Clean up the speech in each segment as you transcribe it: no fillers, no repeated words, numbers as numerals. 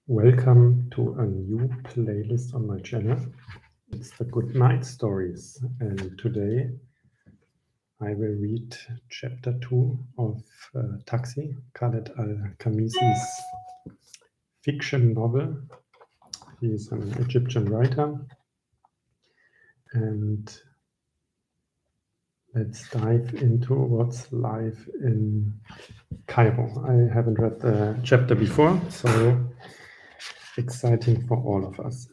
Welcome to a new playlist on my channel. It's the Good Night Stories, and today I will read chapter 2 of Taxi, Khaled Al Khamissi's fiction novel. He is an Egyptian writer, and let's dive into what's live in Cairo. I haven't read the chapter before, so exciting for all of us.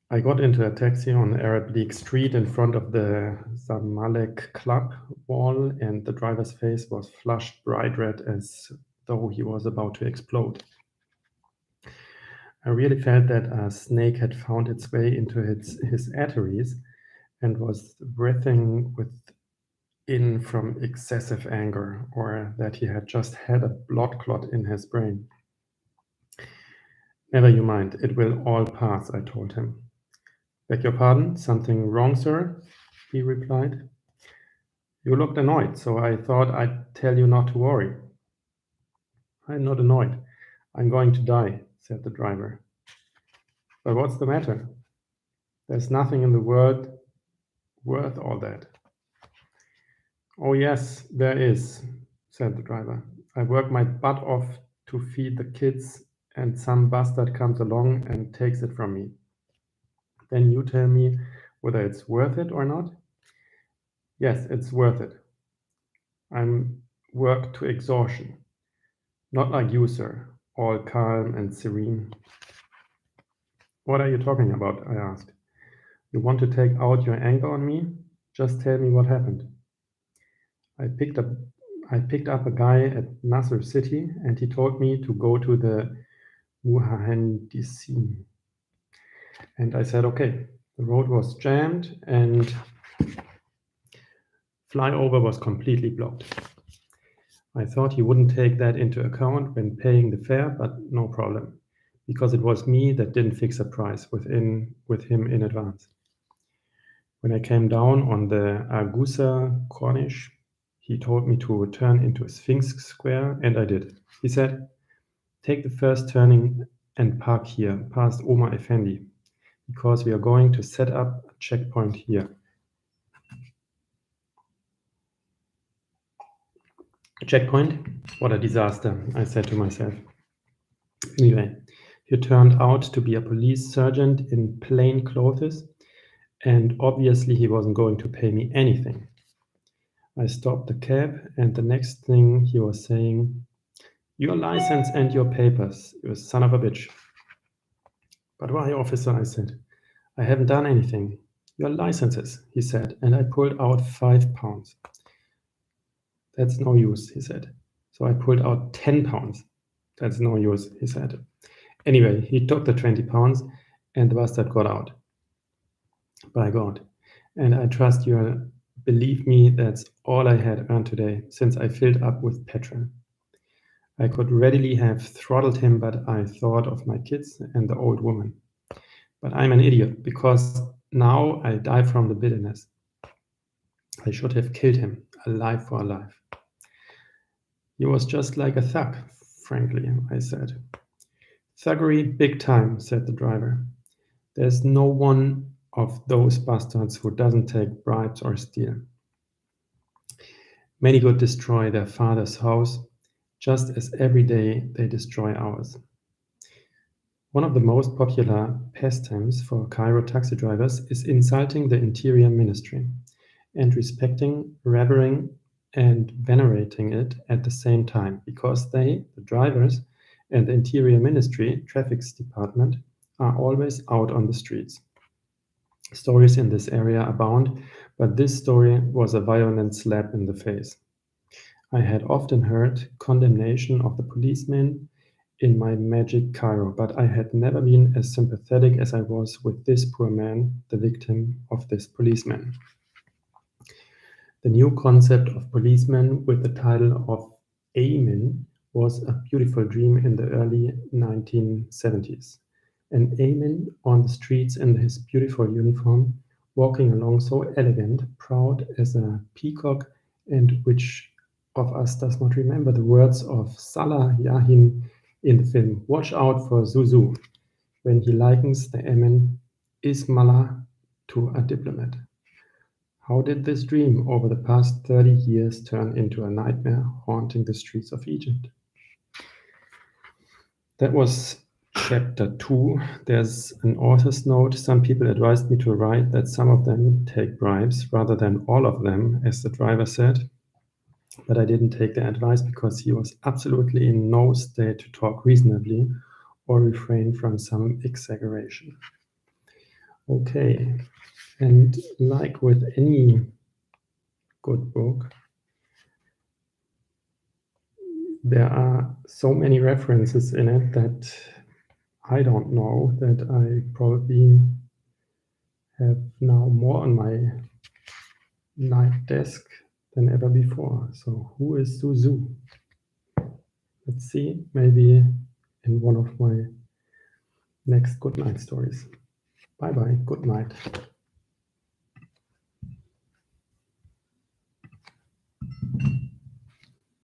I got into a taxi on Arab League Street in front of the Zamalek Club wall, and the driver's face was flushed bright red as though he was about to explode. I really felt that a snake had found its way into his arteries and was breathing within from excessive anger, or that he had just had a blood clot in his brain. Never you mind, it will all pass, I told him. Beg your pardon, something wrong, sir? He replied. You looked annoyed, so I thought I'd tell you not to worry. I'm not annoyed. I'm going to die, said the driver. But what's the matter? There's nothing in the world worth all that. Oh, yes, there is, said the driver. I work my butt off to feed the kids, and some bastard comes along and takes it from me. Then you tell me whether it's worth it or not? Yes, it's worth it. I'm worked to exhaustion. Not like you, sir, all calm and serene. What are you talking about? I asked. You want to take out your anger on me? Just tell me what happened. I picked up a guy at Nasser City, and he told me to go to the Muhandisin. And I said, okay. The road was jammed and flyover was completely blocked. I thought he wouldn't take that into account when paying the fare, but no problem, because it was me that didn't fix a price with him in advance. When I came down on the Agusa Corniche, he told me to turn into Sphinx Square, and I did. He said, take the first turning and park here, past Omar Effendi, because we are going to set up a checkpoint here. Checkpoint? What a disaster, I said to myself. Anyway, he turned out to be a police sergeant in plain clothes, and obviously he wasn't going to pay me anything. I stopped the cab, and the next thing he was saying, your license and your papers, you son of a bitch. But why, officer, I said. I haven't done anything. Your licenses, he said, and I pulled out £5. That's no use, he said. So I pulled out £10. That's no use, he said. Anyway, he took the £20 and the bastard got out. By God. And I trust you'll believe me, that's all I had earned today, since I filled up with petrol. I could readily have throttled him, but I thought of my kids and the old woman. But I'm an idiot, because now I die from the bitterness. I should have killed him, alive for alive. He was just like a thug, frankly, I said. Thuggery big time, said the driver. There's no one of those bastards who doesn't take bribes or steal. Many could destroy their father's house, just as every day they destroy ours. One of the most popular pastimes for Cairo taxi drivers is insulting the Interior Ministry and respecting, revering, and venerating it at the same time, because they, the drivers, and the Interior Ministry, Traffic's department, are always out on the streets. Stories in this area abound, but this story was a violent slap in the face. I had often heard condemnation of the policemen in my magic Cairo, but I had never been as sympathetic as I was with this poor man, the victim of this policeman. The new concept of policeman with the title of Amen was a beautiful dream in the early 1970s. An Amen on the streets in his beautiful uniform, walking along so elegant, proud as a peacock, and which of us does not remember the words of Salah Yahin in the film. Watch out for Zuzu when he likens the Emin Ismailah to a diplomat. How did this dream over the past 30 years turn into a nightmare haunting the streets of Egypt? That was chapter 2. There's an author's note. Some people advised me to write that some of them take bribes rather than all of them, as the driver said. But I didn't take the advice because he was absolutely in no state to talk reasonably or refrain from some exaggeration. Okay, and like with any good book, there are so many references in it that I don't know, that I probably have now more on my night desk than ever before. So who is Zuzu? Let's see, maybe in one of my next good night stories. Bye bye, good night.